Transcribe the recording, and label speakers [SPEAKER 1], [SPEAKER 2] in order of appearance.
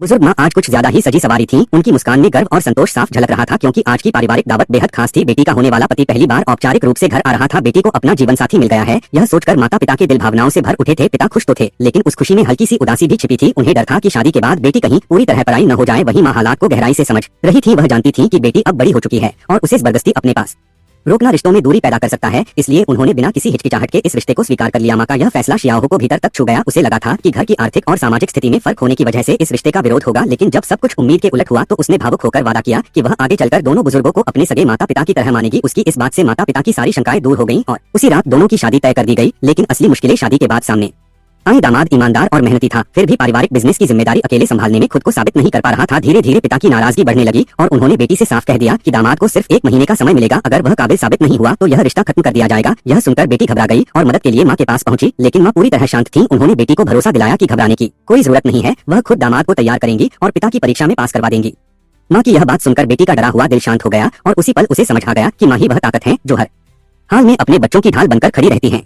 [SPEAKER 1] बुजुर्ग माँ आज कुछ ज्यादा ही सजी सवारी थी। उनकी मुस्कान में गर्व और संतोष साफ झलक रहा था क्योंकि आज की पारिवारिक दावत बेहद खास थी। बेटी का होने वाला पति पहली बार औपचारिक रूप से घर आ रहा था। बेटी को अपना जीवन साथी मिल गया है, यह सोचकर माता पिता के दिल भावनाओं से भर उठे थे। पिता खुश तो थे, लेकिन उस खुशी में हल्की सी उदासी भी छिपी थी। उन्हें डर था कि शादी के बाद बेटी कहीं पूरी तरह पराई न हो जाए। वहीं माँ हालात को गहराई से समझ रही थी। वह जानती थी कि बेटी अब बड़ी हो चुकी है और उसे जबरदस्ती अपने पास रोकना रिश्तों में दूरी पैदा कर सकता है। इसलिए उन्होंने बिना किसी हिचकिचाहट के इस रिश्ते को स्वीकार कर लिया। माँ का यह फैसला शियाओ को भीतर तक छू गया। उसे लगा था कि घर की आर्थिक और सामाजिक स्थिति में फर्क होने की वजह से इस रिश्ते का विरोध होगा, लेकिन जब सब कुछ उम्मीद के उलट हुआ तो उसने भावुक होकर वादा किया कि वह आगे चलकर दोनों बुजुर्गों को अपने सगे माता पिता की तरह मानेगी। उसकी इस बात से माता पिता की सारी शंकाएं दूर हो गईं और उसी रात दोनों की शादी तय कर दी गई। लेकिन असली मुश्किलें शादी के बाद सामने आई। दामाद ईमानदार और मेहनती था, फिर भी पारिवारिक बिजनेस की जिम्मेदारी अकेले संभालने में खुद को साबित नहीं कर पा रहा था। धीरे धीरे पिता की नाराजगी बढ़ने लगी और उन्होंने बेटी से साफ कह दिया कि दामाद को सिर्फ 1 महीने का समय मिलेगा। अगर वह काबिल साबित नहीं हुआ तो यह रिश्ता खत्म कर दिया जाएगा। यह सुनकर बेटी घबरा गई और मदद के लिए माँ के पास पहुंची, लेकिन माँ पूरी तरह शांत थी। उन्होंने बेटी को भरोसा दिलाया कि घबराने की कोई जरूरत नहीं है, वह खुद दामाद को तैयार करेंगी और पिता की परीक्षा में पास करवा देंगी। माँ की यह बात सुनकर बेटी का डरा हुआ दिल शांत हो गया और उसी पल उसे समझ आ गया कि माँ ही वह ताकत है जो हर हाल में अपने बच्चों की ढाल बनकर खड़ी रहती है।